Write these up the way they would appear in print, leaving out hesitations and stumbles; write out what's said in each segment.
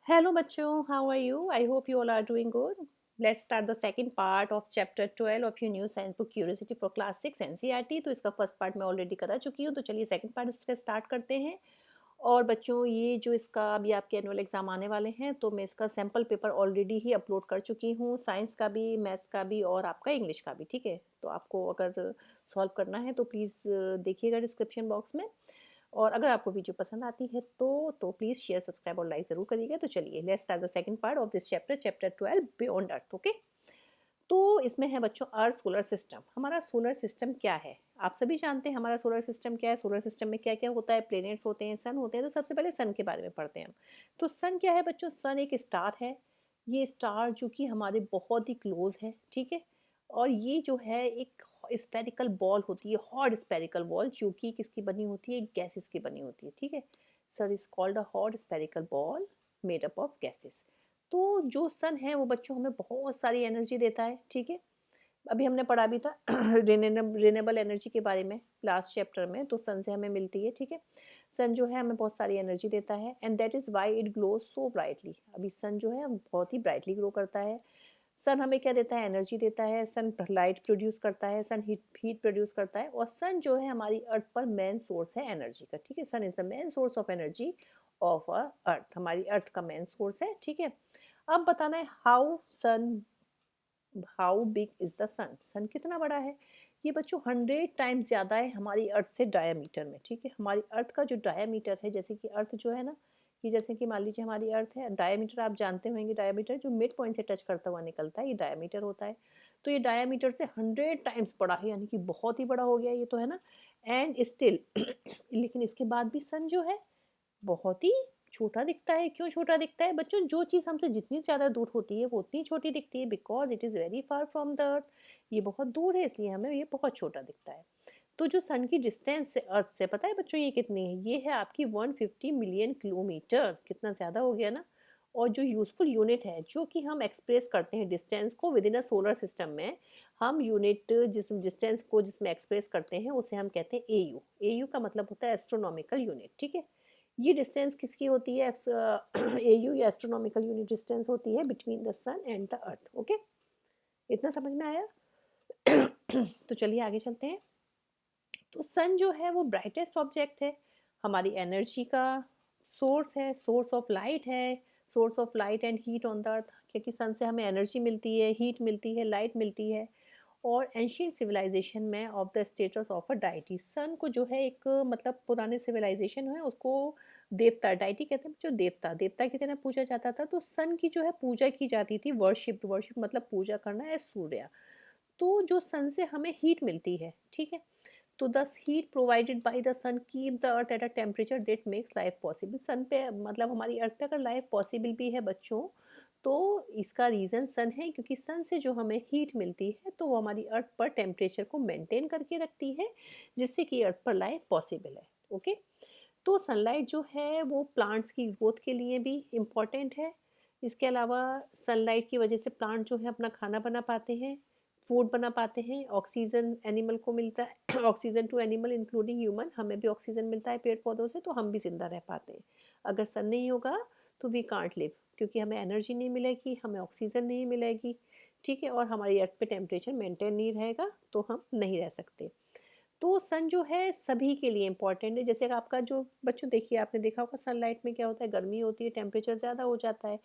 Hello bachcho, how are you? I hope you all are doing good. Let's start the second part of chapter 12 of your new science book Curiosity for class 6 NCERT। तो इसका first part मैं already करा चुकी हूँ, तो चलिए second part इसका start करते हैं। और बच्चों ये जो इसका अभी आपके एनुअल एग्जाम आने वाले हैं, तो मैं इसका सैम्पल पेपर ऑलरेडी ही अपलोड कर चुकी हूँ, साइंस का भी, मैथ्स का भी और आपका इंग्लिश का भी। ठीक है, तो आपको अगर सॉल्व करना है तो प्लीज़ देखिएगा डिस्क्रिप्शन बॉक्स में। और अगर आपको वीडियो पसंद आती है तो प्लीज़ शेयर, सब्सक्राइब और लाइक ज़रूर करिएगा। तो चलिए let's start the second part of this chapter, chapter 12 beyond earth. Okay, तो इसमें है बच्चों अर्थ सोलर सिस्टम। हमारा सोलर सिस्टम क्या है, आप सभी जानते हैं हमारा सोलर सिस्टम क्या है। सोलर सिस्टम में क्या क्या होता है, प्लैनेट्स होते हैं, सन होते हैं। तो सबसे पहले सन के बारे में पढ़ते हैं हम। तो सन क्या है बच्चों, सन एक स्टार है। ये स्टार जो कि हमारे बहुत ही क्लोज है, ठीक है। और ये जो है एक स्पेरिकल बॉल होती है, हॉट स्पेरिकल बॉल, जो कि किसकी बनी होती है, गैसेस की बनी होती है, ठीक है। Sir is called a hot spherical ball made up of gases. तो जो सन है वो बच्चों हमें बहुत सारी एनर्जी देता है, ठीक है। अभी हमने पढ़ा भी था रिन्यूएबल एनर्जी के बारे में लास्ट चैप्टर में, तो सन से हमें मिलती है, ठीक है। सन जो है हमें बहुत सारी एनर्जी देता है, and that is why it glow so brightly. अभी सन जो है बहुत ही ब्राइटली ग्लो करता है। सन हमें क्या देता है, एनर्जी देता है। सन लाइट प्रोड्यूस करता है, सन हीट हीट प्रोड्यूस करता है। और सन जो है हमारी अर्थ पर मेन सोर्स है एनर्जी का, ठीक है। Sun is the main source of energy of earth, हमारी अर्थ का मेन सोर्स है, ठीक है। अब बताना है how big is the sun, सन कितना बड़ा है। ये बच्चों 100 टाइम्स ज़्यादा है हमारी अर्थ से डायामीटर में, ठीक है। हमारी अर्थ का जो डायामीटर है, जैसे कि अर्थ जो है ना, कि जैसे कि मान लीजिए हमारी अर्थ है, डायामीटर आप जानते होंगे, डायामीटर जो मिड पॉइंट से टच करता हुआ निकलता है, ये डायामीटर होता है। तो ये डायामीटर से 100 टाइम्स बड़ा है, यानी कि बहुत ही बड़ा हो गया ये तो, है ना। एंड स्टिल लेकिन इसके बाद भी सन जो है बहुत ही छोटा दिखता है। क्यों छोटा दिखता है बच्चों, जो चीज़ हमसे जितनी ज़्यादा दूर होती है वो उतनी छोटी दिखती है, because it is very far from the earth. ये बहुत दूर है, इसलिए हमें ये बहुत छोटा दिखता है। तो जो सन की डिस्टेंस है अर्थ से, पता है बच्चों ये कितनी है, ये है आपकी 150 मिलियन किलोमीटर। कितना ज़्यादा हो गया ना। और जो यूजफुल यूनिट है, जो कि हम एक्सप्रेस करते हैं डिस्टेंस को with in a solar system में, हम यूनिट जिस डिस्टेंस को जिसमें एक्सप्रेस करते हैं उसे हम कहते हैं एयू। एयू का मतलब होता है एस्ट्रोनॉमिकल यूनिट, ठीक है। ये डिस्टेंस किसकी होती है, एयू या एस्ट्रोनॉमिकल यूनिट डिस्टेंस होती है between the sun and the earth. Okay, इतना समझ में आया। तो चलिए आगे चलते हैं। तो सन जो है वो ब्राइटेस्ट ऑब्जेक्ट है, हमारी एनर्जी का सोर्स है, सोर्स ऑफ लाइट है, source of light and heat on the अर्थ। क्योंकि सन से हमें एनर्जी मिलती है, हीट मिलती है, लाइट मिलती है। और एंशियंट सिविलाइजेशन में of the status of a deity, sun को जो है एक मतलब पुराने सिविलाइजेशन है उसको देवता, डाइटी कहते हैं जो देवता, देवता की तरह पूजा जाता था। तो सन की जो है पूजा की जाती थी, वर्शिप, वर्शिप मतलब पूजा करना है सूर्य। तो जो सन से हमें हीट मिलती है, ठीक है। तो this heat provided by the sun keep the earth at a temperature that makes life possible. Sun पे मतलब हमारी अर्थ पे अगर लाइफ पॉसिबल भी है बच्चों, तो इसका रीज़न सन है, क्योंकि सन से जो हमें हीट मिलती है तो वो हमारी अर्थ पर टेम्परेचर को मेंटेन करके रखती है, जिससे कि अर्थ पर लाइफ पॉसिबल है। ओके, तो सनलाइट जो है वो प्लांट्स की ग्रोथ के लिए भी इम्पॉर्टेंट है। इसके अलावा सनलाइट की वजह से प्लांट जो है अपना खाना बना पाते हैं, फूड बना पाते हैं, ऑक्सीजन एनिमल को मिलता है। Oxygen to animal including human, हमें भी ऑक्सीजन मिलता है पेड़ पौधों से, तो हम भी जिंदा रह पाते हैं। अगर सन नहीं होगा तो वी कांट लिव, क्योंकि हमें एनर्जी नहीं मिलेगी, हमें ऑक्सीजन नहीं मिलेगी, ठीक है। और हमारी अर्थ पे टेम्परेचर मेंटेन नहीं रहेगा तो हम नहीं रह सकते। तो सन जो है सभी के लिए इम्पॉर्टेंट है। जैसे आपका जो बच्चों, देखिए आपने देखा होगा सनलाइट में क्या होता है, गर्मी होती है, टेम्परेचर ज़्यादा हो जाता है।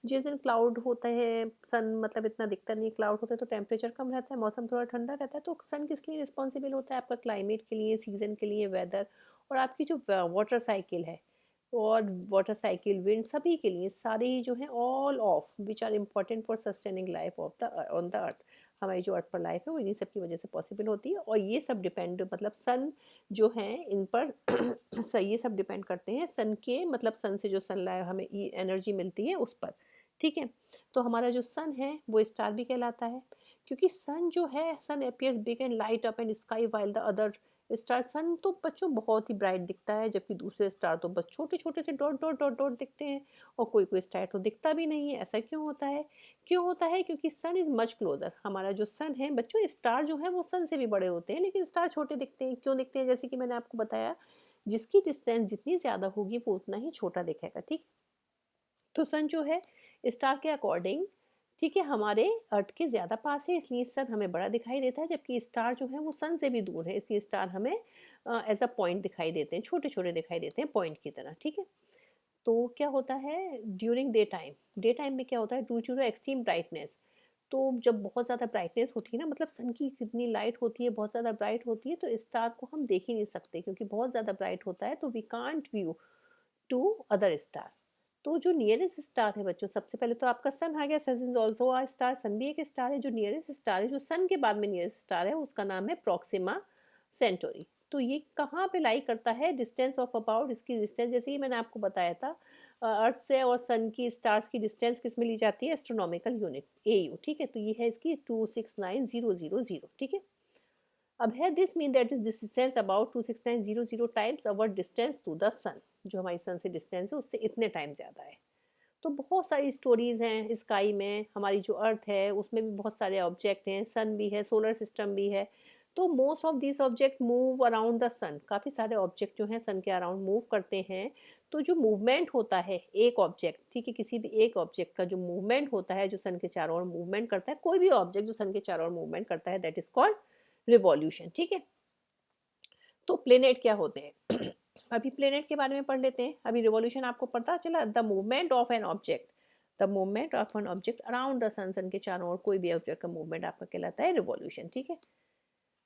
जिस दिन क्लाउड होता है, सन मतलब इतना दिखता नहीं, क्लाउड होता है तो टेम्परेचर कम रहता है, मौसम थोड़ा ठंडा रहता है। तो सन किसके लिए रिस्पॉन्सिबल होता है, आपका क्लाइमेट के लिए, सीजन के लिए, वेदर, और आपकी जो वाटर साइकिल है, और वाटर साइकिल, विंड, सभी के लिए, सारे ही जो है all of which are important for sustaining life of the on the earth. हमारी जो अर्थ पर लाइफ है वो इन्हीं सब की वजह से पॉसिबल होती है। और ये सब डिपेंड मतलब सन जो है इन पर ये सब डिपेंड करते हैं सन के, मतलब सन से जो सन हमें एनर्जी मिलती है उस पर, ठीक है। तो हमारा जो सन है वो स्टार भी कहलाता है, क्योंकि सन जो है, sun appears big and light up and sky while the other star. Sun तो बच्चों बहुत ही ब्राइट दिखता है, जबकि दूसरे स्टार तो बस छोटे छोटे से डॉट डॉट डॉट डॉट दिखते हैं। और कोई कोई स्टार तो दिखता भी नहीं है। ऐसा क्यों होता है, क्यों होता है, क्योंकि सन इज मच क्लोजर। हमारा जो सन है बच्चों, स्टार जो है वो सन से भी बड़े होते हैं, लेकिन स्टार छोटे दिखते हैं। क्यों दिखते हैं, जैसे कि मैंने आपको बताया, जिसकी डिस्टेंस जितनी ज़्यादा होगी वो उतना ही छोटा दिखेगा, ठीक। तो सन जो है स्टार के अकॉर्डिंग, ठीक है, हमारे अर्थ के ज़्यादा पास है, इसलिए सन हमें बड़ा दिखाई देता है, जबकि स्टार जो है वो सन से भी दूर है, इसलिए स्टार हमें एज अ पॉइंट दिखाई देते हैं, छोटे छोटे दिखाई देते हैं पॉइंट की तरह, ठीक है। तो क्या होता है ड्यूरिंग डे टाइम में क्या होता है, due to the extreme brightness, तो जब बहुत ज़्यादा ब्राइटनेस होती है ना, मतलब सन की कितनी लाइट होती है, बहुत ज़्यादा ब्राइट होती है, तो स्टार को हम देख ही नहीं सकते क्योंकि बहुत ज़्यादा ब्राइट होता है, तो we can't view to other star. तो जो नियरेस्ट स्टार है बच्चों, सबसे पहले तो आपका सन आ गया, सन इज ऑल्सो आ स्टार, सन भी एक स्टार है। जो नियरेस्ट स्टार है, जो सन के बाद में नियरेस्ट स्टार है, उसका नाम है प्रॉक्सिमा सेंटोरी। तो ये कहाँ पे लाई करता है, डिस्टेंस ऑफ अबाउट, इसकी डिस्टेंस जैसे कि मैंने आपको बताया था, अर्थ से और सन की स्टार्स की डिस्टेंस किस में ली जाती है, एस्ट्रोनॉमिकल यूनिट AU, ठीक है। तो ये है इसकी 269,000, ठीक है। अब है this mean that is distance about 269,000 times our distance to the sun, जो हमारी सन से डिस्टेंस है उससे इतने टाइम ज़्यादा है। तो बहुत सारी स्टोरीज हैं स्काई में, हमारी जो अर्थ है उसमें भी बहुत सारे ऑब्जेक्ट हैं, सन भी है, सोलर सिस्टम भी है। तो most of this object move around the sun, काफ़ी सारे ऑब्जेक्ट जो हैं सन के अराउंड मूव करते हैं। तो जो मूवमेंट होता है एक ऑब्जेक्ट, ठीक है, किसी भी एक ऑब्जेक्ट का जो मूवमेंट होता है, जो सन के चारों ओर मूवमेंट करता है, कोई भी ऑब्जेक्ट जो सन के चारों ओर मूवमेंट करता है, दैट इज कॉल्ड रिवॉल्यूशन, ठीक है। तो प्लेनेट क्या होते हैं अभी प्लेनेट के बारे में पढ़ लेते हैं। अभी रिवॉल्यूशन आपको पता चला, the movement of an object, the movement of an object around the sun, sun के चारों ओर कोई भी ऑब्जेक्ट का मूवमेंट आपका कहलाता है रिवॉल्यूशन, ठीक है।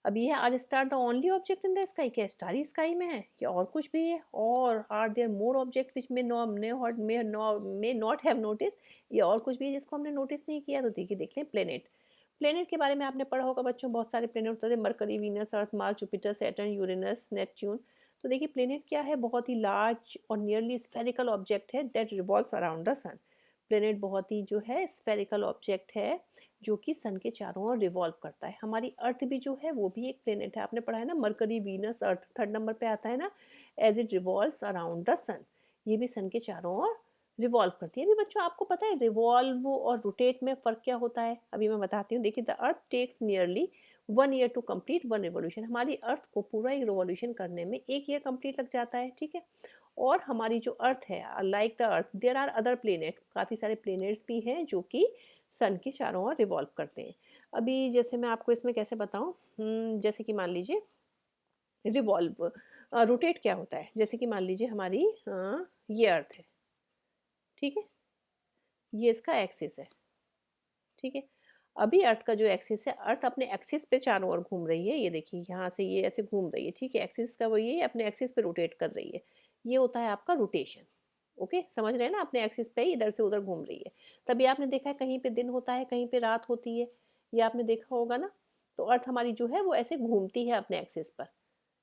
अब ये are star the only object in the sky, क्या स्टार ही स्काई में है या और कुछ भी है, और are there more object which may not have notice, ये और कुछ भी है जिसको हमने नोटिस नहीं किया। तो देखिए देख लें प्लेनेट, प्लेनेट के बारे में आपने पढ़ा होगा बच्चों, बहुत सारे प्लेनेट होते हैं, Mercury, Venus, Earth, Mars, Jupiter, Saturn, Uranus, Neptune. तो देखिए प्लेनेट क्या है, बहुत ही लार्ज और नियरली स्फेरिकल ऑब्जेक्ट है that revolves around the sun. Planet बहुत ही जो है स्फेरिकल ऑब्जेक्ट है जो कि सन के चारों ओर रिवॉल्व करता है। हमारी अर्थ भी जो है वो भी एक प्लेनेट है, आपने पढ़ा है ना, Mercury, Venus, Earth third number पे आता है ना, as it revolves around the sun, ये भी सन के चारों ओर रिवॉल्व करती है। अभी बच्चों आपको पता है रिवॉल्व और रोटेट में फ़र्क क्या होता है, अभी मैं बताती हूँ। देखिए the earth takes nearly 1 year to complete 1 revolution, हमारी अर्थ को पूरा एक रिवॉल्यूशन करने में 1 ईयर कंप्लीट लग जाता है, ठीक है। और हमारी जो अर्थ है, like the earth there are other planet, काफ़ी सारे प्लेनेट्स भी हैं जो कि सन के चारों ओर रिवॉल्व करते हैं। अभी जैसे मैं आपको इसमें कैसे बताऊँ, जैसे कि मान लीजिए रिवॉल्व, रोटेट क्या होता है, जैसे कि मान लीजिए हमारी ये अर्थ है, ठीक है, ये इसका एक्सिस है, ठीक है। अभी अर्थ का जो एक्सिस है, अर्थ अपने एक्सिस पे चारों ओर घूम रही है, ये देखिए यहाँ से ये ऐसे घूम रही है, ठीक है, एक्सिस का वो ये अपने एक्सिस पे रोटेट कर रही है, ये होता है आपका रोटेशन। ओके, समझ रहे हैं ना, अपने एक्सिस पे ही इधर से उधर घूम रही है। तभी आपने देखा है कहीं पे दिन होता है, कहीं पे रात होती है, ये आपने देखा होगा ना। तो अर्थ हमारी जो है वो ऐसे घूमती है अपने एक्सिस पर,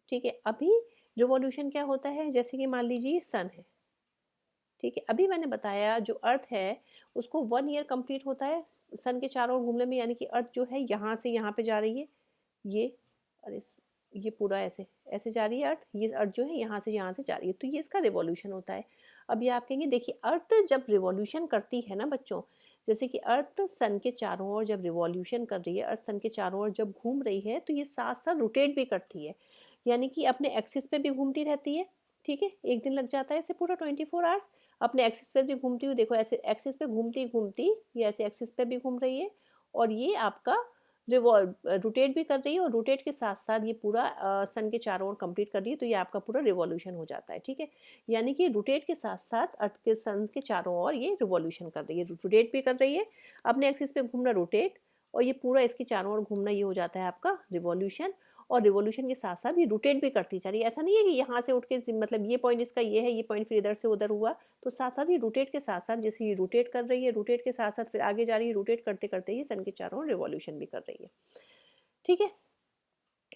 ठीक है। अभी रिवॉल्यूशन क्या होता है, जैसे कि मान लीजिए सन है, ठीक है, अभी मैंने बताया जो अर्थ है उसको 1 ईयर कंप्लीट होता है सन के चारों ओर घूमने में, यानी कि अर्थ जो है यहाँ से यहाँ पे जा रही है, ये, अरे ये पूरा ऐसे ऐसे जा रही है अर्थ, ये अर्थ जो है यहाँ से जा रही है, तो ये इसका रिवॉल्यूशन होता है। अब ये आप कहेंगे देखिए अर्थ जब रिवॉल्यूशन करती है ना बच्चों, जैसे कि अर्थ सन के चारों ओर जब रिवॉल्यूशन कर रही है, अर्थ सन के चारों ओर जब घूम रही है, तो ये साथ साथ रोटेट भी करती है, यानी कि अपने एक्सिस पे भी घूमती रहती है, ठीक है। एक दिन लग जाता है इसे पूरा 24 आवर्स अपने एक्सिस पे भी घूमती हुई, देखो ऐसे एक्सिस पे घूमती घूमती ये ऐसे एक्सिस पे भी घूम रही है, और ये आपका रिवॉल्व रोटेट भी कर रही है, और रोटेट के साथ साथ ये पूरा सन के चारों ओर कंप्लीट कर रही है, तो ये आपका पूरा रिवॉल्यूशन हो जाता है, ठीक है। यानी कि रोटेट के साथ साथ अर्थ के सन के चारों ओर ये रिवॉल्यूशन कर रही है, रोटेट भी कर रही है, अपने एक्सिस पे घूमना रोटेट, और ये पूरा इसके चारों ओर घूमना, ये हो जाता है आपका रिवॉल्यूशन। और रिवॉल्यूशन के साथ साथ ये रोटेट भी करती जा रही है, ऐसा नहीं है कि यहाँ से उठ के मतलब ये पॉइंट इसका ये है, ये पॉइंट फिर इधर से उधर हुआ, तो साथ साथ ये रोटेट के साथ साथ, जैसे ये रोटेट कर रही है, रोटेट के साथ साथ फिर आगे जा रही है, रोटेट करते करते ये सन के चारों ओर रिवॉल्यूशन भी कर रही है, ठीक है।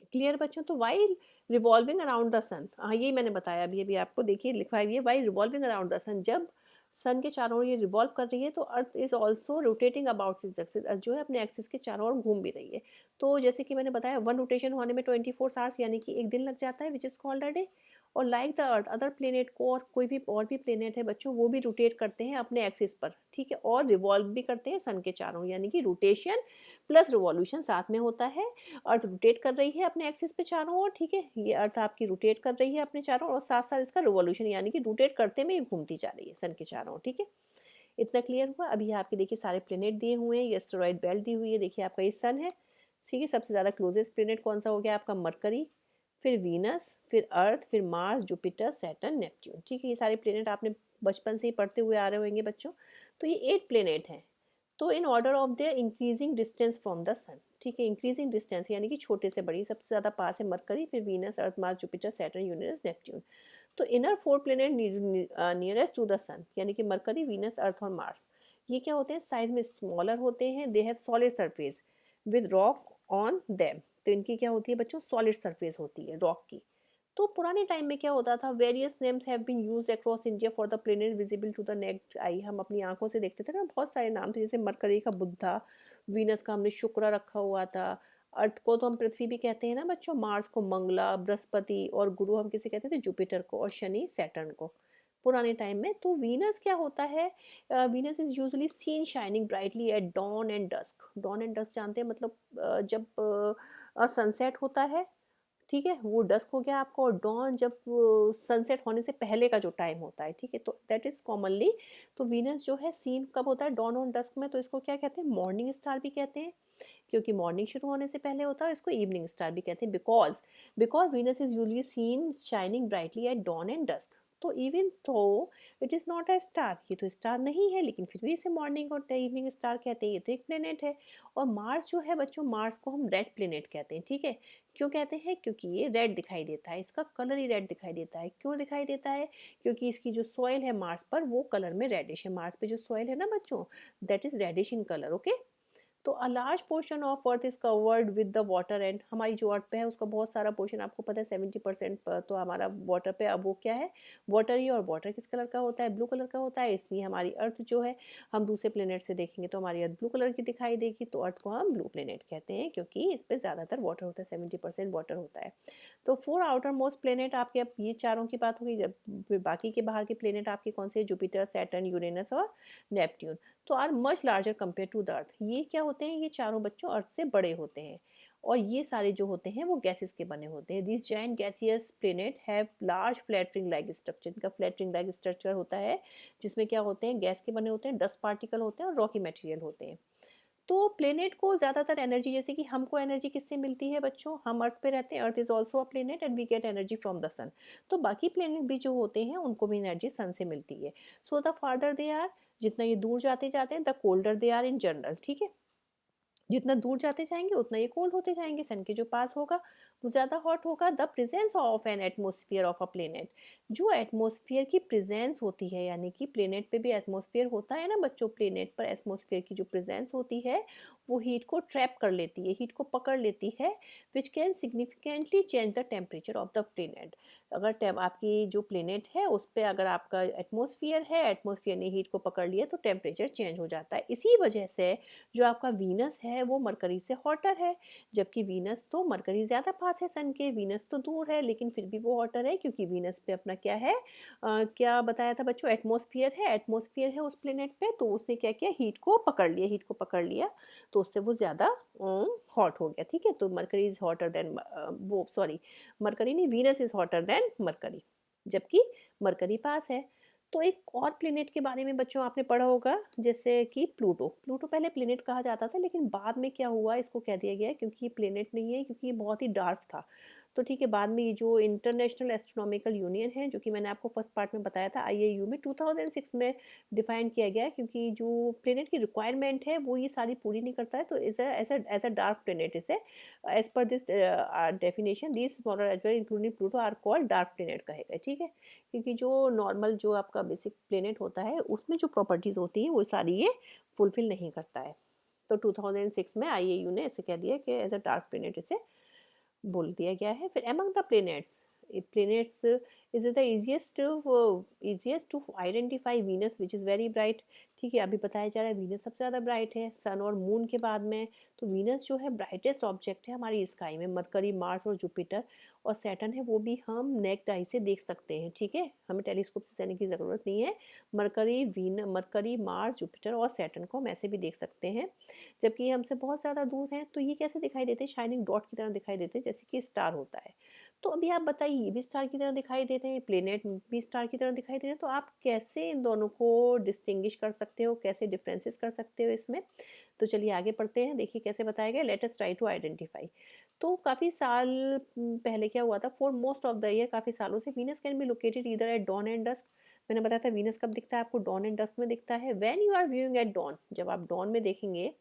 क्लियर बच्चों, तो वाई रिवॉल्विंग अराउंड द सन, हाँ यही मैंने बताया अभी अभी आपको, देखिए लिखा है वाई रिवॉल्विंग अराउंड द सन, जब सन के चारों ओर ये रिवॉल्व कर रही है तो earth is also rotating about its axis, earth जो है अपने एक्सिस के चारों ओर घूम भी रही है। तो जैसे कि मैंने बताया 1 रोटेशन होने में 24 आवर्स, यानी कि एक दिन लग जाता है, which is called a day. और like the earth other planet को, और कोई भी और भी प्लेनेट है बच्चों, वो भी रोटेट करते हैं अपने एक्सिस पर, ठीक है, और रिवॉल्व भी करते हैं सन के चारों, यानी कि रोटेशन प्लस रिवॉल्यूशन साथ में होता है। अर्थ रोटेट कर रही है अपने एक्सिस पे चारों ओर, ठीक है, ये अर्थ आपकी रोटेट कर रही है अपने चारों ओर, और साथ साथ इसका रिवॉल्यूशन, यानी कि रोटेट करते में ये घूमती जा रही है सन के चारों ओर, ठीक है। इतना क्लियर हुआ? अभी यहाँ आपके देखिए सारे प्लेनेट दिए हुए हैं, ये एस्टेरॉयड बेल्ट दी हुई है, देखिए आपका ये सन है, ठीक है। सबसे ज़्यादा क्लोजेस्ट प्लेनेट कौन सा हो गया आपका? मरकरी, फिर वीनस, फिर अर्थ, फिर मार्स, जुपिटर, सैटर्न, नेपट्यून, ठीक है। ये सारे प्लेनेट आपने बचपन से ही पढ़ते हुए आ रहे होंगे बच्चों। तो ये 8 प्लेनेट हैं। तो in order of their increasing distance from the sun, ठीक है। इंक्रीजिंग डिस्टेंस यानी कि छोटे से बड़ी, सबसे ज़्यादा पास है मरकरी, फिर Venus, Earth, Mars, Jupiter, Saturn, Uranus, Neptune. तो inner 4 planet nearest to the sun यानी कि मरकरी, वीनस, अर्थ और मार्स, ये क्या होते हैं? साइज में स्मॉलर होते हैं। They have solid surface with rock on them. तो इनकी क्या होती है बच्चों? सॉलिड सरफेस होती है रॉक की। तो पुराने टाइम में क्या होता था? Various names have been used across India for the planet visible to the naked eye. हम अपनी आंखों से देखते थे ना, बहुत सारे नाम थे, जैसे मरकरी का बुद्धा, वीनस का हमने शुक्र रखा हुआ था, अर्थ को तो हम पृथ्वी भी कहते हैं ना बच्चों, मार्स को मंगला, बृहस्पति, और गुरु हम किसे कहते थे? जुपिटर को, और शनि सैटर्न को पुराने टाइम में। तो वीनस क्या होता है? Venus is usually seen shining brightly at dawn and dusk. Dawn and dusk जानते हैं, मतलब जब सनसेट होता है, ठीक है, वो डस्क हो गया आपका, और डॉन जब सनसेट होने से पहले का जो टाइम होता है, ठीक है। तो दैट इज कॉमनली, तो वीनस जो है सीन कब होता है? डॉन और डस्क में। तो इसको क्या कहते हैं? मॉर्निंग स्टार भी कहते हैं, क्योंकि मॉर्निंग शुरू होने से पहले होता है। और इसको इवनिंग स्टार भी कहते हैं, because Venus is usually seen shining brightly at dawn and dusk. तो even though it is not a star, ये तो स्टार नहीं है, लेकिन फिर भी इसे मॉर्निंग और इवनिंग स्टार कहते हैं। ये तो एक प्लेनेट है। और मार्स जो है बच्चों, मार्स को हम रेड प्लेनेट कहते हैं, ठीक है। क्यों कहते हैं? क्योंकि ये रेड दिखाई देता है, इसका कलर ही रेड दिखाई देता है। क्यों दिखाई देता है? क्योंकि इसकी जो सॉइल है मार्स पर, वो कलर में रेडिश है। मार्स पे जो सॉइल है ना बच्चों, that is reddish in colour, okay. तो a large portion of earth is covered with the water, and हमारी जो अर्थ पे है उसका बहुत सारा पोर्शन, आपको पता है 70% तो हमारा वाटर पे। अब वो क्या है? वाटर ही। और वाटर किस कलर का होता है? ब्लू कलर का होता है। इसलिए हमारी अर्थ जो है, हम दूसरे प्लेनेट से देखेंगे तो हमारी अर्थ ब्लू कलर की दिखाई देगी, तो अर्थ को हम ब्लू प्लेनेट कहते हैं, क्योंकि इस पर ज़्यादातर वाटर होता है, 70% वाटर होता है। तो 4 आउटर मोस्ट प्लेनेट आपके, अब ये चारों की बात होगी, जब फिर बाकी के बाहर के प्लेनेट आपके कौन से? जुपिटर, सैटर्न, यूरेनस और नेपट्यून। तो are much larger compare to the earth. ये क्या होते हैं? ये चारों बच्चों अर्थ से बड़े होते हैं। और ये सारे जो होते हैं वो गैसेस के बने होते हैं। This giant gaseous planet have large flattering like structure. इनका फ्लैटरिंग लाइक स्ट्रक्चर होता है, जिसमें क्या होते हैं? गैस के बने होते हैं, डस्ट पार्टिकल होते हैं और रॉकी मटेरियल होते हैं। तो प्लेनेट को ज़्यादातर एनर्जी, जैसे कि हमको एनर्जी किससे मिलती है बच्चों? हम अर्थ पे रहते हैं, earth is also a planet and we get energy from the sun. तो बाकी प्लेनेट भी जो होते हैं उनको भी एनर्जी सन से मिलती है। So the farther they are, जितना ये दूर जाते जाते हैं, the colder they are in general, ठीक है। जितना दूर जाते जाएंगे उतना ये कोल्ड होते जाएंगे। सन के जो पास होगा वो ज़्यादा हॉट होगा। The presence of an atmosphere of a planet, जो एटमोसफियर की प्रेजेंस होती है, यानी कि प्लेनेट पे भी एटमोसफियर होता है ना बच्चों, प्लेनेट पर एटमोसफियर की जो प्रेजेंस होती है वो हीट को ट्रैप कर लेती है, हीट को पकड़ लेती है, which can significantly change the temperature of the planet. अगर आपकी जो प्लेनेट है उस पर अगर आपका एटमोसफियर है, एटमोसफियर ने हीट को पकड़ लिया, तो टेम्परेचर चेंज हो जाता है। इसी वजह से जो आपका वीनस है वो मरकरी से हॉटर है, जबकि वीनस तो मरकरी ज़्यादा पास है सन के, वीनस तो दूर है, लेकिन फिर भी वो हॉटर है, क्योंकि वीनस पे अपना क्या है? क्या बताया था बच्चों? एटमॉस्फेयर है, एटमॉस्फेयर है उस प्लेनेट पे, तो उसने क्या किया? हीट को पकड़ लिया, हीट को पकड़ लिया, तो उससे वो ज़्यादा हॉट हो गया, ठीक है। तो मरकरी इज हॉटर देन, वो सॉरी, मरकरी नहीं, Venus is hotter then mercury, जबकि मरकरी पास है। तो एक और प्लेनेट के बारे में बच्चों आपने पढ़ा होगा, जैसे कि प्लूटो। प्लूटो पहले प्लेनेट कहा जाता था, लेकिन बाद में क्या हुआ? इसको कह दिया गया क्योंकि ये प्लेनेट नहीं है, क्योंकि ये बहुत ही डार्क था। तो ठीक है, बाद में ये जो इंटरनेशनल एस्ट्रोनॉमिकल यूनियन है, जो कि मैंने आपको फर्स्ट पार्ट में बताया था, आईएयू में 2006 में डिफाइन किया गया है, क्योंकि जो प्लेनेट की रिक्वायरमेंट है वो ये सारी पूरी नहीं करता है, तो एज अ डार्क प्लेनेट इसे, as per this definition, this smaller as well including Pluto are called dark planet कहेगा, ठीक है। क्योंकि जो नॉर्मल जो आपका बेसिक प्लेनेट होता है उसमें जो प्रॉपर्टीज़ होती हैं वो सारी ये फुलफिल नहीं करता है। तो 2006 में आईएयू ने ऐसे कह दिया कि एज अ डार्क प्लेनेट इसे बोल दिया गया है। फिर among the planets is the easiest to identify Venus which is very bright, ठीक है। अभी बताया जा रहा है वीनस सबसे ज़्यादा ब्राइट है सन और मून के बाद में। तो वीनस जो है ब्राइटेस्ट ऑब्जेक्ट है हमारी स्काई में। मरकरी, मार्स और जुपिटर और सैटर्न है वो भी हम नेक्ड आई से देख सकते हैं, ठीक है, हमें टेलीस्कोप से जाने की ज़रूरत नहीं है। मरकरी, मार्स, जुपिटर और सैटर्न को हम ऐसे भी देख सकते हैं, जबकि ये हमसे बहुत ज़्यादा दूर हैं। तो ये कैसे दिखाई देते हैं? शाइनिंग डॉट की तरह दिखाई देते हैं, जैसे कि स्टार होता है। तो अभी आप बताइए, ये भी स्टार की तरह दिखाई दे रहे हैं, प्लेनेट भी स्टार की तरह दिखाई दे रहे हैं, तो आप कैसे इन दोनों को डिस्टिंग्विश कर सकते हो, कैसे डिफरेंसेस कर सकते हो इसमें? तो चलिए आगे पढ़ते हैं, देखिए कैसे बताया गया, let us try to identify. तो काफ़ी साल पहले क्या हुआ था, for most of the year, काफ़ी सालों से Venus can be located either at dawn and dusk. मैंने बताया था वीनस कब दिखता है आपको, डॉन एंड डस्क में दिखता है। When you are viewing at dawn, जब आप डॉन में देखेंगे,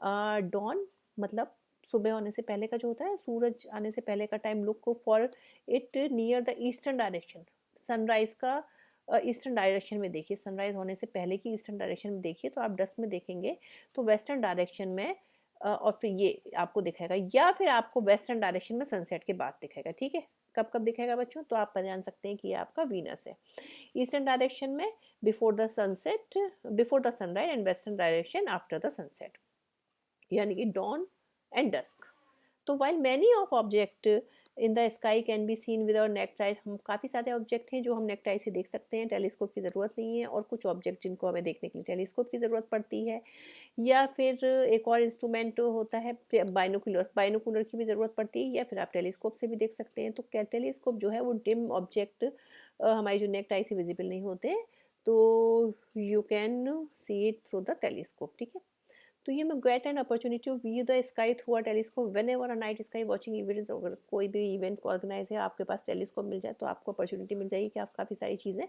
डॉन मतलब सुबह होने से पहले का जो होता है, सूरज आने से पहले का time, look for it near the eastern direction. Sunrise का ईस्टर्न डायरेक्शन में देखिए, सनराइज होने से पहले की ईस्टर्न डायरेक्शन में देखिए, तो आप डस्क में देखेंगे तो वेस्टर्न डायरेक्शन में और फिर ये आपको दिखेगा, या फिर आपको वेस्टर्न डायरेक्शन में सनसेट के बाद दिखेगा। ठीक है, कब कब दिखेगा बच्चों, तो आप जान सकते हैं कि ये आपका वीनस है। ईस्टर्न डायरेक्शन में before the sunset, before the sunrise, and western direction after the sunset, यानी कि डॉन एंड डस्क। तो while many of object in the sky can be seen with our naked eye, हम काफ़ी सारे object हैं जो हम नेक्ड आई से देख सकते हैं, टेलीस्कोप की ज़रूरत नहीं है, और कुछ ऑब्जेक्ट जिनको हमें देखने के लिए टेलीस्कोप की ज़रूरत पड़ती है, या फिर एक और इंस्ट्रूमेंट होता है बाइनोकुलर, बाइनोकुलर की भी ज़रूरत पड़ती है, या फिर आप टेलीस्कोप से भी देख सकते हैं। तो टेलीस्कोप जो है वो डिम ऑब्जेक्ट हमारी जो नेक्ड आई से विजिबल नहीं होते, तो you can see it through the telescope. ठीक है, तो ये मैं get an opportunity to view the sky through a telescope whenever a night sky watching event, अगर कोई भी इवेंट को ऑर्गेनाइज है, आपके पास टेलीस्कोप मिल जाए तो आपको अपॉर्चुनिटी मिल जाएगी कि आप काफ़ी सारी चीज़ें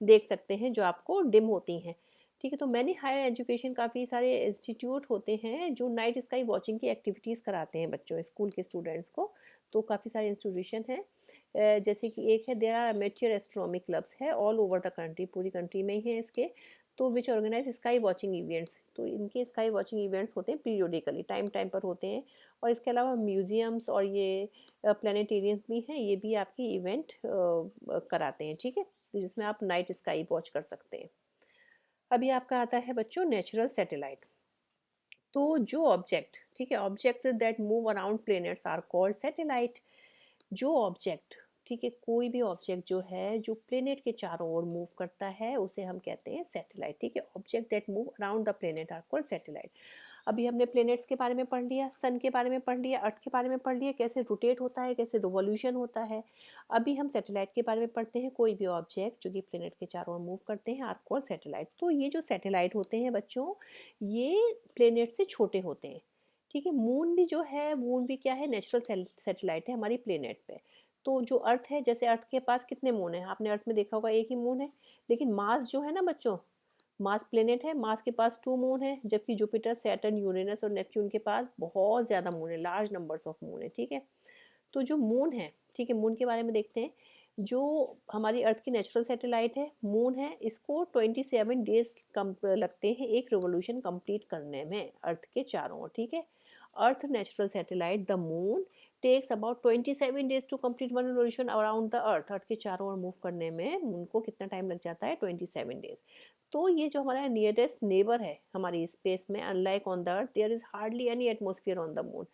देख सकते हैं जो आपको डिम होती हैं। ठीक है, तो मैंने हायर एजुकेशन, काफ़ी सारे इंस्टीट्यूट होते हैं जो नाइट स्काई वॉचिंग की एक्टिविटीज़ कराते हैं बच्चों, स्कूल के स्टूडेंट्स को। तो काफ़ी सारे इंस्टीट्यूशन हैं, जैसे कि एक है, there are amateur astronomy clubs है ऑल ओवर द कंट्री, पूरी कंट्री में ही है इसके। तो which organise sky watching events, तो इनके स्काई वॉचिंग इवेंट्स होते हैं पीरियोडिकली, टाइम टाइम पर होते हैं। और इसके अलावा म्यूजियम्स और ये प्लानिटेरियम्स भी हैं, ये भी आपकी इवेंट कराते हैं। ठीक है, तो जिसमें आप नाइट स्काई वॉच कर सकते हैं। अभी आपका आता है बच्चों नेचुरल सैटेलाइट। तो जो ऑब्जेक्ट, ठीक है, object that move around planets are called satellite. जो ऑब्जेक्ट, ठीक है, कोई भी ऑब्जेक्ट जो है जो प्लेनेट के चारों ओर मूव करता है उसे हम कहते हैं सैटेलाइट। ठीक है, object that move around the planet are called satellite. अभी हमने प्लेनेट्स के बारे में पढ़ लिया, सन के बारे में पढ़ लिया, अर्थ के बारे में पढ़ लिया, कैसे रोटेट होता है, कैसे रिवॉल्यूशन होता है। अभी हम सैटेलाइट के बारे में पढ़ते हैं, कोई भी ऑब्जेक्ट जो कि प्लेनेट के चारों ओर मूव करते हैं आर कॉल्ड सैटेलाइट। तो ये जो सैटेलाइट होते हैं बच्चों, ये प्लेनेट से छोटे होते हैं। ठीक है, मून भी जो है, मून भी क्या है, नेचुरल सैटेलाइट है हमारी प्लेनेट पे। तो जो अर्थ है, जैसे अर्थ के पास कितने मून हैं, आपने अर्थ में देखा होगा एक ही मून है, लेकिन मार्स जो है ना बच्चों, मार्स प्लेनेट है, मार्स के पास 2 मून है, जबकि जुपिटर, सैटर्न, यूरेनस और नेपच्यून के पास बहुत ज़्यादा मून है, लार्ज नंबर्स ऑफ मून है। ठीक है, तो जो मून है, ठीक है, मून के बारे में देखते हैं। जो हमारी अर्थ की नेचुरल सैटेलाइट है, मून है, इसको 27 डेज कम लगते हैं एक रिवोल्यूशन कंप्लीट करने में अर्थ के चारों ओर। ठीक है, earth natural satellite the moon takes about 27 days to complete one revolution around the earth. Earth के चारों ओर मूव करने में मून को कितना टाइम लग जाता है, 27 डेज। तो ये जो हमारा नियरेस्ट नेबर है हमारी स्पेस में, unlike on the earth there is hardly any atmosphere on the moon.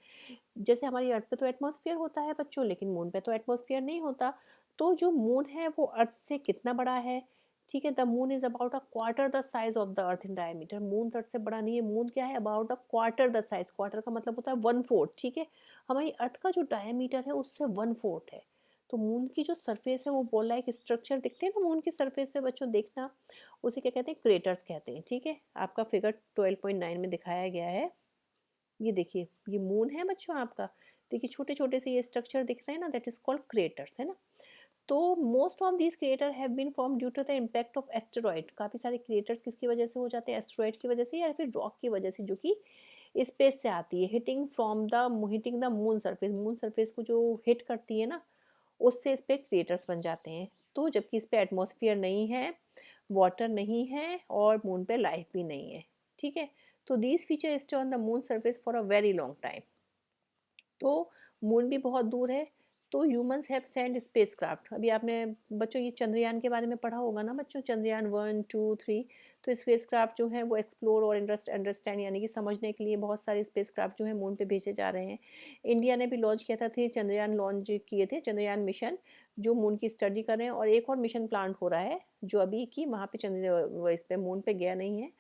जैसे हमारी अर्थ पे तो एटमॉस्फेयर होता है बच्चों, लेकिन मून पे तो एटमॉस्फेयर नहीं होता। तो जो मून है वो अर्थ से कितना बड़ा है, ठीक है, the moon is about a quarter the size of the earth in diameter. Moon earth से बड़ा नहीं है, मून क्या है, about the quarter the size, quarter का मतलब होता है 1/4। ठीक है, हमारी अर्थ का जो डायमीटर है उससे 1/4 है। तो मून की जो सरफेस है वो बॉल लाइक स्ट्रक्चर दिखते हैं ना मून की सरफेस पे बच्चों, देखना, उसे क्या कहते हैं, क्रेटर्स कहते हैं। ठीक है, आपका फिगर 12.9 में दिखाया गया है। ये देखिए, ये मून है बच्चों आपका, देखिए छोटे छोटे से ये स्ट्रक्चर दिख रहे हैं ना, दैट इज कॉल्ड क्रेटर्स, है ना। तो most of these crater have been form due to the impact of asteroid. काफ़ी सारे क्रिएटर्स किसकी वजह से हो जाते हैं, एस्टेरॉइड की वजह से या फिर रॉक की वजह से, जो कि स्पेस से आती है, hitting the moon surface, moon surface को जो हिट करती है ना, उससे इस पे क्रिएटर्स बन जाते हैं। तो जबकि इस पे एटमॉस्फेयर नहीं है, वाटर नहीं है, और मून पे लाइफ भी नहीं है। ठीक है, तो these feature stay on the moon surface for a very long time. तो मून भी बहुत दूर है। तो ह्यूमंस हैव सेंड स्पेसक्राफ्ट, अभी आपने बच्चों ये चंद्रयान के बारे में पढ़ा होगा ना बच्चों, चंद्रयान 1, 2, 3। तो स्पेसक्राफ्ट जो है वो एक्सप्लोर और अंडरस्टैंड यानी कि समझने के लिए बहुत सारे स्पेसक्राफ्ट जो है मून पे भेजे जा रहे हैं। इंडिया ने भी लॉन्च किया था, 3 चंद्रयान लॉन्च किए थे, चंद्रयान मिशन, जो मून की स्टडी कर रहे हैं। और एक और मिशन प्लान हो रहा है जो अभी कि वहाँ पे चंद्र इस पे मून पे गया नहीं है।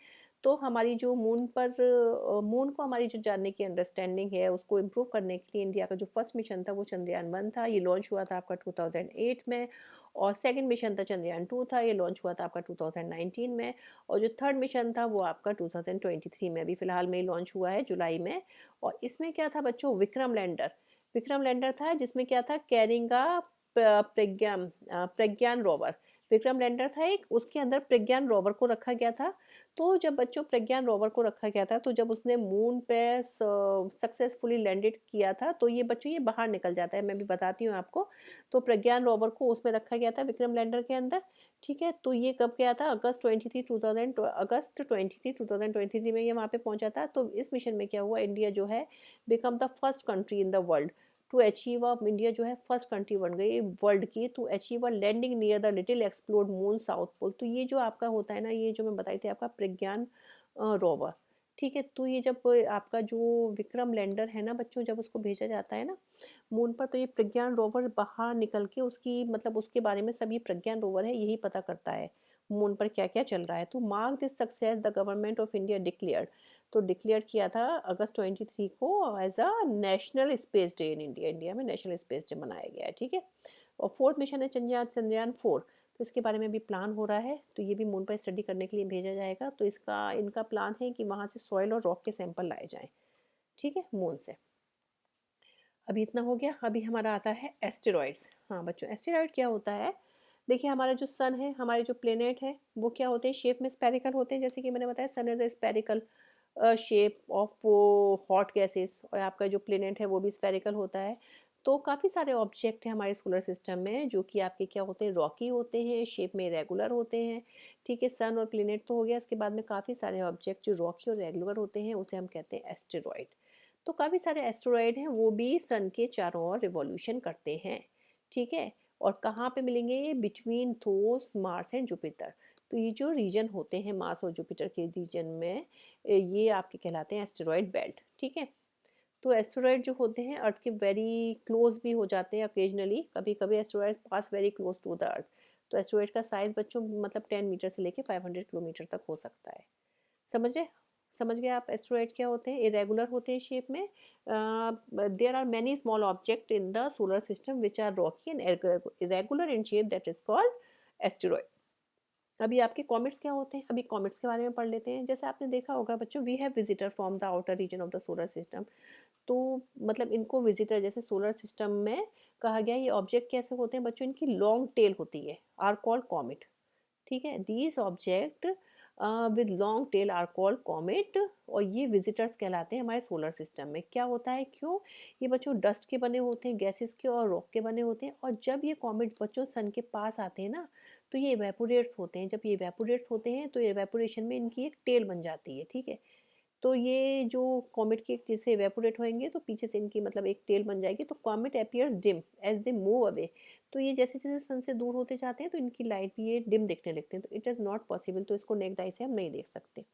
तो हमारी जो मून को हमारी जो जानने की अंडरस्टैंडिंग है उसको इम्प्रूव करने के लिए इंडिया का जो फर्स्ट मिशन था वो चंद्रयान 1 था, ये लॉन्च हुआ था आपका 2008 में। और सेकंड मिशन था चंद्रयान 2 था, ये लॉन्च हुआ था आपका 2019 में। और जो थर्ड मिशन था वो आपका 2023 में अभी फ़िलहाल में ही लॉन्च हुआ है जुलाई में। और इसमें क्या था बच्चों, विक्रम लैंडर था, जिसमें क्या था, कैरिंगा प्रज्ञान रोवर। विक्रम लैंडर था एक, उसके अंदर प्रज्ञान रोवर को रखा गया था। तो जब बच्चों प्रज्ञान रोवर को रखा गया था, तो जब उसने मून पे सक्सेसफुली लैंडेड किया था, तो ये बच्चों ये बाहर निकल जाता है, मैं भी बताती हूँ आपको। तो प्रज्ञान रोवर को उसमें रखा गया था विक्रम लैंडर के अंदर, ठीक है। तो ये कब गया था, अगस्त 23 2023 में ये वहाँ पे पहुंचा था। तो इस मिशन में क्या हुआ, इंडिया जो है become the first country in the world to achieve India जो है फर्स्ट कंट्री बन गई वर्ल्ड की to achieve a landing near the little explored moon south pole. तो ये जो आपका होता है ना, ये जो मैं बताई थी आपका प्रज्ञान रोवर, ठीक है। तो ये जब आपका जो विक्रम लैंडर है ना बच्चों, जब उसको भेजा जाता है ना मून पर, तो ये प्रज्ञान रोवर बाहर निकल के उसकी मतलब उसके बारे में सब, ये प्रज्ञान रोवर है यही पता करता है मून पर क्या क्या चल रहा है। तो mark this success the government of India declared, तो डिक्लेयर किया था अगस्त 23 को as a national space day in India. India में नेशनल स्पेस डे मनाया गया है, ठीक है। और फोर्थ मिशन है चंद्रयान 4, तो इसके बारे में भी प्लान हो रहा है। तो ये भी मून पर स्टडी करने के लिए भेजा जाएगा। तो इसका इनका प्लान है कि वहाँ से सॉइल और रॉक के सैंपल लाए जाएँ, ठीक है, मून से। अभी इतना हो गया। अभी हमारा आता है एस्टेरॉइड्स। हाँ बच्चों, एस्टेरॉइड क्या होता है, देखिए हमारा जो सन है, हमारे जो प्लेनेट है, वो क्या होते हैं, शेप में स्पेरिकल होते हैं। जैसे कि मैंने बताया sun is a spherical shape of hot gases, और आपका जो प्लेनेट है वो भी स्पेरिकल होता है। तो काफ़ी सारे ऑब्जेक्ट हैं हमारे सोलर सिस्टम में जो कि आपके क्या होते हैं, रॉकी होते हैं, शेप में रेगुलर होते हैं, ठीक है। सन और प्लेनेट तो हो गया, इसके बाद में काफ़ी सारे ऑब्जेक्ट जो रॉकी और रेगुलर होते हैं उसे हम कहते हैं एस्टेरॉइड। तो काफ़ी सारे एस्टेरॉइड हैं, वो भी सन के चारों ओर रिवॉल्यूशन करते हैं, ठीक है। और कहाँ पे मिलेंगे ये, बिटवीन थोस मार्स एंड जुपिटर। तो ये जो रीजन होते हैं मार्स और जुपिटर के रीजन में, ये आपके कहलाते हैं एस्टेरॉइड बेल्ट, ठीक है। तो एस्टेरॉइड जो होते हैं अर्थ के वेरी क्लोज भी हो जाते हैं ऑकेजनली, कभी कभी asteroid pass very close to the earth. तो एस्टेरॉइड का साइज बच्चों मतलब 10 मीटर से लेके 500 किलोमीटर तक हो सकता है। समझे, समझ गए आप एस्टेरॉइड क्या होते हैं, इरेगुलर होते हैं शेप में। There are many small object in the solar system which are rocky and irregular in shape, that is called asteroid. अभी आपके कॉमेट्स क्या होते हैं, अभी कॉमेट्स के बारे में पढ़ लेते हैं। जैसे आपने देखा होगा बच्चों, we have visitor from the outer region of the solar system. तो मतलब इनको विजिटर, जैसे सोलर सिस्टम में कहा गया, ये ऑब्जेक्ट कैसे होते हैं बच्चों, इनकी लॉन्ग टेल होती है, आर कॉल्ड कॉमेट, ठीक है। These object with long tail are called comet, और ये विजिटर्स कहलाते हैं हमारे सोलर सिस्टम में। क्या होता है, क्यों, ये बच्चों डस्ट के बने होते हैं, गैसेस के और रॉक के बने होते हैं। और जब ये कॉमेट बच्चों सन के पास आते हैं ना, तो ये इवेपोरेट्स होते हैं। जब ये इवेपोरेट्स होते हैं तो इवेपोरेशन में इनकी एक टेल बन जाती है, ठीक है। तो ये जो कॉमेट के जैसे इवेपोरेट होंगे तो पीछे से इनकी मतलब एक टेल बन जाएगी। तो comet appears dim as they move away, तो ये जैसे जैसे सन से दूर होते जाते हैं तो इनकी लाइट भी ये डिम दिखने लगते हैं। तो इट इज़ नॉट पॉसिबल, तो इसको नेक्ड आई से हम नहीं देख सकते।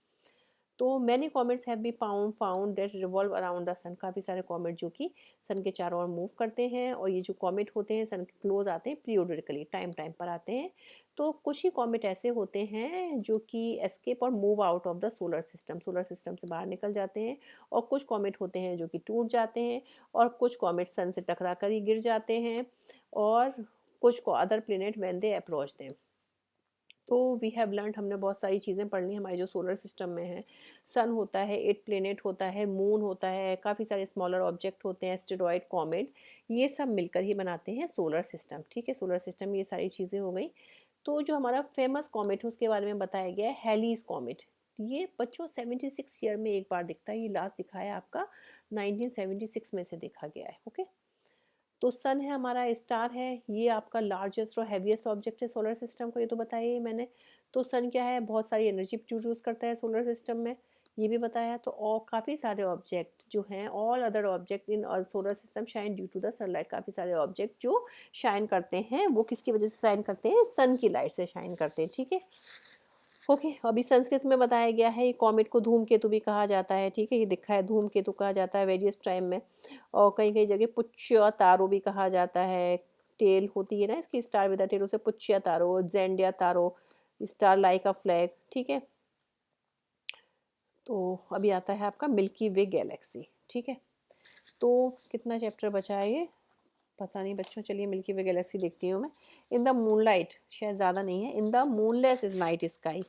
तो many comets have be found that revolve around the sun, काफ़ी सारे कॉमेट जो कि सन के चारों ओर मूव करते हैं। और ये जो कॉमेट होते हैं सन के क्लोज आते हैं पीरियोडिकली, टाइम टाइम पर आते हैं। तो कुछ ही कॉमेट ऐसे होते हैं जो कि एस्केप और move out of the solar system से बाहर निकल जाते हैं। और कुछ कॉमेट होते हैं जो कि टूट जाते हैं, और कुछ कॉमेट सन से टकरा कर ही गिर जाते हैं, और कुछ को other planet when they approach them. तो वी हैव लर्न, हमने बहुत सारी चीज़ें पढ़ ली हमारे जो सोलर सिस्टम में है। सन होता है, 8 प्लेनेट होता है, मून होता है, काफ़ी सारे स्मॉलर ऑब्जेक्ट होते हैं, एस्टेरॉयड, कॉमेट, ये सब मिलकर ही बनाते हैं सोलर सिस्टम, ठीक है। सोलर सिस्टम ये सारी चीज़ें हो गई। तो जो हमारा फेमस कॉमेट है उसके बारे में बताया गया है, हैलीज कॉमेट। ये बच्चों 76 ईयर में एक बार दिखता है, ये लास्ट दिखा है आपका 1976 में से देखा गया है, ओके। तो सन है हमारा, स्टार है, ये आपका लार्जेस्ट और हैवीएस्ट ऑब्जेक्ट है सोलर सिस्टम को, ये तो बताया ही मैंने। तो सन क्या है, बहुत सारी एनर्जी प्रोड्यूस करता है सोलर सिस्टम में, ये भी बताया। तो और काफ़ी सारे ऑब्जेक्ट जो हैं, all other object in solar system shine due to the sunlight, काफ़ी सारे ऑब्जेक्ट जो शाइन करते हैं वो किसकी वजह से शाइन करते हैं, सन की लाइट से शाइन करते हैं, ठीक है। ओके, अभी संस्कृत में बताया गया है, ये कॉमेट को धूमकेतु भी कहा जाता है, ठीक है। ये दिखा है धूमकेतु कहा जाता है वेरियस टाइम में। और कई कई जगह पुच्छ तारो भी कहा जाता है, टेल होती है ना इसकी, स्टार विद टेल, उसे पुच्छ तारो, जेंडिया तारो, स्टार लाइक अ फ्लैग, ठीक है। तो अभी आता है आपका मिल्की वे गैलेक्सी, ठीक है। तो कितना चैप्टर बचा है ये, पता नहीं बच्चों, चलिए मिल्की वे गैलेक्सी देखती हूँ मैं। इन द मूनलाइट, शायद ज़्यादा नहीं है। In the moonless is night sky,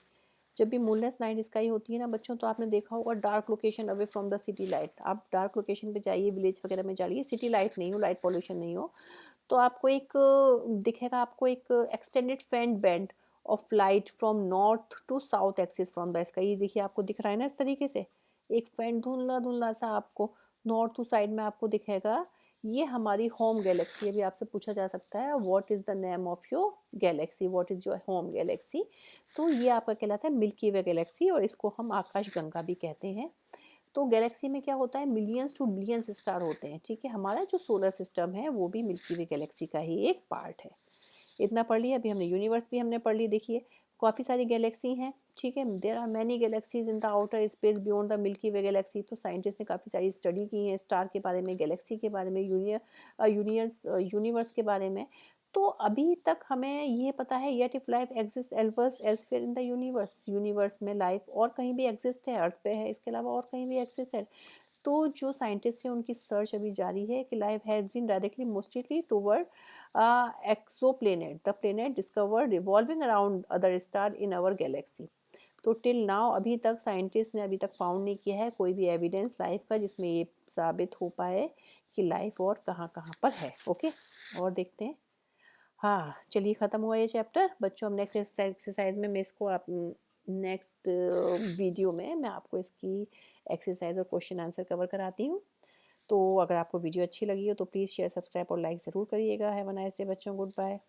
जब भी मूनलेस नाइट स्काई होती है ना बच्चों, तो आपने देखा होगा dark location away from the city light. आप डार्क लोकेशन पे जाइए, विलेज वगैरह में जाइए, सिटी लाइट नहीं हो, लाइट पॉल्यूशन नहीं हो, तो आपको एक दिखेगा, आपको एक extended faint band of light from north to south axis from the sky. ये देखिए आपको दिख रहा है ना इस तरीके से, एक फेंट धुंधला धुंधला सा आपको नॉर्थ टू साइड में आपको दिखेगा। ये हमारी होम गैलेक्सी। अभी आपसे पूछा जा सकता है what is the name of your Galaxy, what is your home Galaxy, तो ये आपका कहलाता है मिल्की वे गैलेक्सी, और इसको हम आकाश गंगा भी कहते हैं। तो गैलेक्सी में क्या होता है, मिलियंस टू बिलियंस स्टार होते हैं, ठीक है। हमारा जो सोलर सिस्टम है वो भी मिल्की वे गैलेक्सी का ही एक पार्ट है। इतना पढ़ लिया। अभी हमने यूनिवर्स भी हमने पढ़ ली। देखिए काफ़ी सारी गैलेक्सी हैं, ठीक है। There are many galaxies in the outer space beyond the Milky Way galaxy. तो साइंटिस्ट ने काफ़ी सारी स्टडी की है स्टार के बारे में, गैलेक्सी के बारे में, यूनिवर्स के बारे में। तो अभी तक हमें ये पता है yet if life exist elsewhere in the universe, universe में लाइफ और कहीं भी एग्जिस्ट है, अर्थ पे है, इसके अलावा और कहीं भी एग्जिस्ट है। तो जो साइंटिस्ट हैं उनकी सर्च अभी जारी है कि life has been directly mostly toward exoplanet, the planet discovered revolving around other star in our galaxy. तो टिल नाउ अभी तक साइंटिस्ट ने अभी तक फाउंड नहीं किया है कोई भी एविडेंस लाइफ का जिसमें ये साबित हो पाए कि लाइफ और कहाँ कहाँ पर है। ओके, और देखते हैं। हाँ चलिए, ख़त्म हुआ ये चैप्टर बच्चों। हम नेक्स्ट एक्सरसाइज में मैं इसको आप नेक्स्ट वीडियो में मैं आपको इसकी एक्सरसाइज और क्वेश्चन आंसर कवर कराती हूँ। तो अगर आपको वीडियो अच्छी लगी हो तो प्लीज़ शेयर, सब्सक्राइब और लाइक ज़रूर करिएगा। हैव अ नाइस डे बच्चों, गुड बाय।